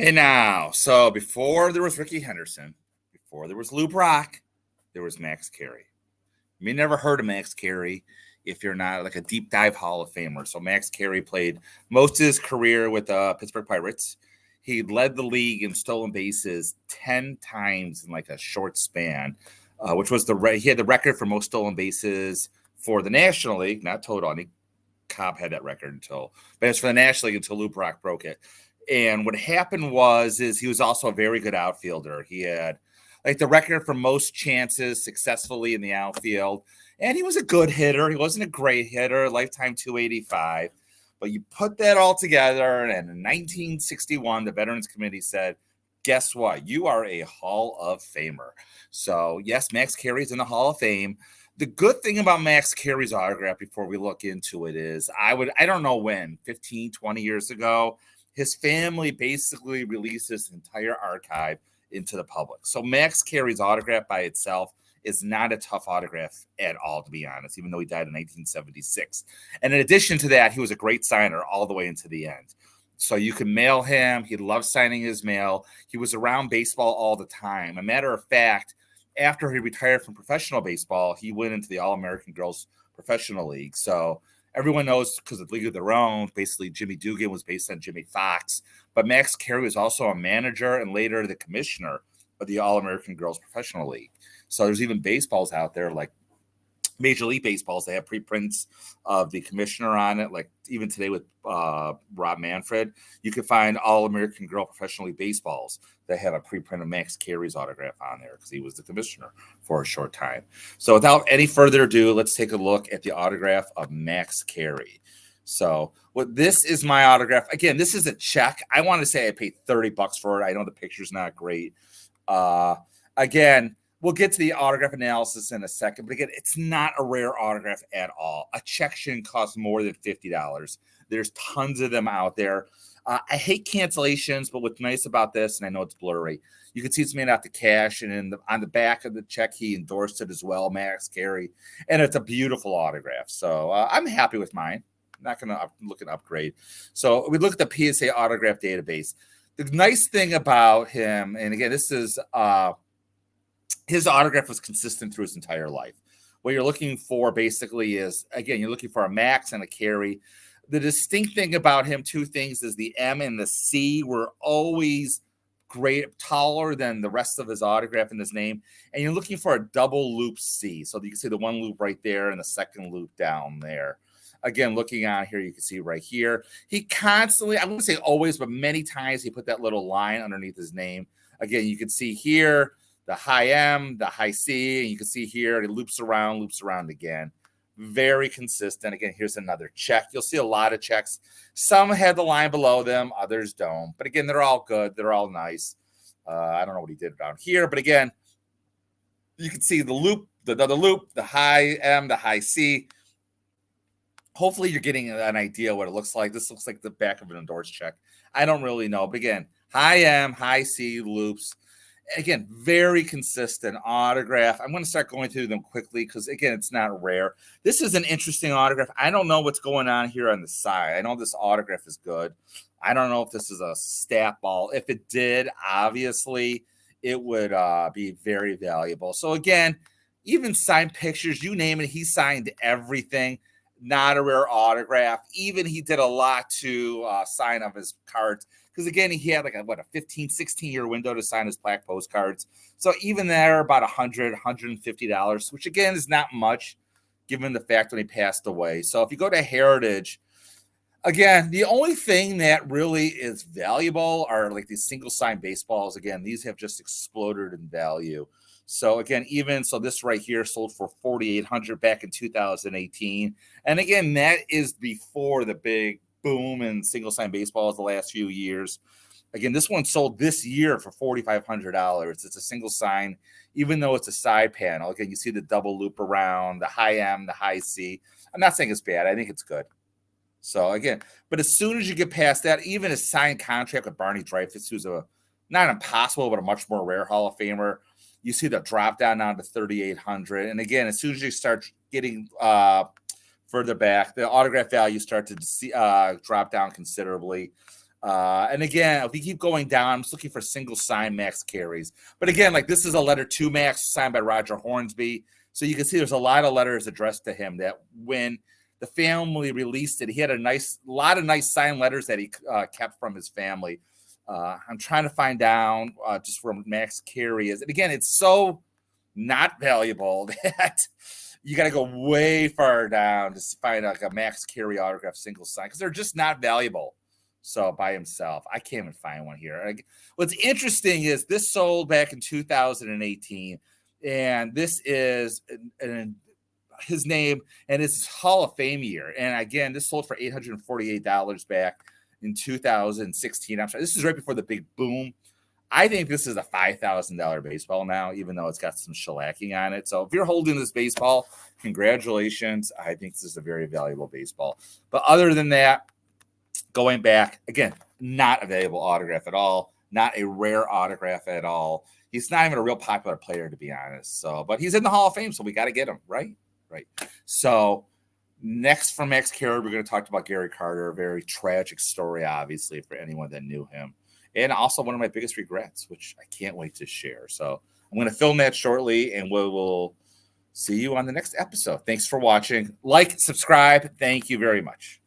Hey now, so before there was Ricky Henderson, before there was Lou Brock, there was Max Carey. You may never heard of Max Carey if you're not like a deep dive Hall of Famer. So Max Carey played most of his career with the Pittsburgh Pirates. He led the league in stolen bases 10 times in like a short span, which was he had the record for most stolen bases for the National League, not total. I think Cobb had that record but it's for the National League until Lou Brock broke it. And what happened is he was also a very good outfielder. He had like the record for most chances successfully in the outfield, and he was a good hitter. He wasn't a great hitter, lifetime 285. But you put that all together, and in 1961, the Veterans Committee said, guess what? You are a Hall of Famer. So, yes, Max Carey's in the Hall of Fame. The good thing about Max Carey's autograph before we look into it is I don't know when, 15, 20 years ago, his family basically released his entire archive into the public. So Max Carey's autograph by itself is not a tough autograph at all, to be honest, even though he died in 1976. And in addition to that, he was a great signer all the way into the end. So you can mail him. He loved signing his mail. He was around baseball all the time. A matter of fact, after he retired from professional baseball, he went into the All-American Girls Professional League. So everyone knows because of League of Their Own, basically Jimmy Dugan was based on Jimmy Fox. But Max Carey was also a manager and later the commissioner of the All-American Girls Professional League. So there's even baseballs out there like Major League Baseballs. They have preprints of the commissioner on it. Like even today with Rob Manfred, you can find All-American Girl Professional League baseballs that have a preprint of Max Carey's autograph on there because he was the commissioner for a short time. So without any further ado, let's take a look at the autograph of Max Carey. So this is my autograph. Again, this is a check. I want to say I paid $30 for it. I know the picture's not great. Again, we'll get to the autograph analysis in a second, but again, it's not a rare autograph at all. A check shouldn't cost more than $50. There's tons of them out there. I hate cancellations, but what's nice about this, and I know it's blurry, you can see it's made out to cash, and on the back of the check, he endorsed it as well, Max Carey, and it's a beautiful autograph. So I'm happy with mine. I'm not going to look at upgrade. So we look at the PSA autograph database. The nice thing about him, and again, this is his autograph was consistent through his entire life. What you're looking for basically is, again, you're looking for a Max and a Carey. The distinct thing about him, two things, is the M and the C were always great, taller than the rest of his autograph in his name. And you're looking for a double loop C. So you can see the one loop right there and the second loop down there. Again, looking on here, you can see right here. He constantly, I wouldn't say always, but many times he put that little line underneath his name. Again, you can see here, the high M, the high C, and you can see here it loops around again. Very consistent. Again, here's another check. You'll see a lot of checks. Some have the line below them, others don't. But again, they're all good. They're all nice. I don't know what he did down here, but again, you can see the loop, the loop, the high M, the high C. Hopefully you're getting an idea what it looks like. This looks like the back of an endorsed check. I don't really know. But again, high M, high C loops. Again, very consistent autograph. I'm going to start going through them quickly because, again, it's not rare. This is an interesting autograph. I don't know what's going on here on the side. I know this autograph is good. I don't know if this is a stat ball. If it did, obviously, it would be very valuable. So, again, even signed pictures, you name it, he signed everything. Not a rare autograph. Even he did a lot to sign of his cards. Because, again, he had like a 15, 16-year window to sign his plaque postcards. So even there, about $100, $150, which, again, is not much given the fact when he passed away. So if you go to Heritage, again, the only thing that really is valuable are like these single-sign baseballs. Again, these have just exploded in value. So, again, this right here sold for $4,800 back in 2018. And, again, that is before the big boom in single sign baseballs the last few years. Again, this one sold this year for $4,500. It's a single sign, even though it's a side panel. Again, you see the double loop around, the high M, the high C. I'm not saying it's bad. I think it's good. So, again, but as soon as you get past that, even a signed contract with Barney Dreyfuss, who's not impossible, but a much more rare Hall of Famer, you see the drop down to $3,800. And, again, as soon as you start getting further back, the autograph value start to drop down considerably. And again, if we keep going down, I'm just looking for single sign Max Carey's. But again, like this is a letter to Max signed by Roger Hornsby. So you can see there's a lot of letters addressed to him that when the family released it, he had a lot of nice signed letters that he kept from his family. I'm trying to find down just where Max Carey is. And again, it's so not valuable that you got to go way far down to find like a Max Carey autograph single sign because they're just not valuable. So by himself, I can't even find one here. What's interesting is this sold back in 2018, and this is his name and it's Hall of Fame year. And again, this sold for $848 back in 2016. I'm sorry, this is right before the big boom. I think this is a $5,000 baseball now, even though it's got some shellacking on it. So if you're holding this baseball, congratulations. I think this is a very valuable baseball. But other than that, going back, again, not a valuable autograph at all, not a rare autograph at all. He's not even a real popular player, to be honest. So, but he's in the Hall of Fame, so we got to get him, right? Right. So next from Max Carey, we're going to talk about Gary Carter, a very tragic story, obviously, for anyone that knew him. And also one of my biggest regrets, which I can't wait to share. So I'm going to film that shortly, and we will see you on the next episode. Thanks for watching. Like, subscribe. Thank you very much.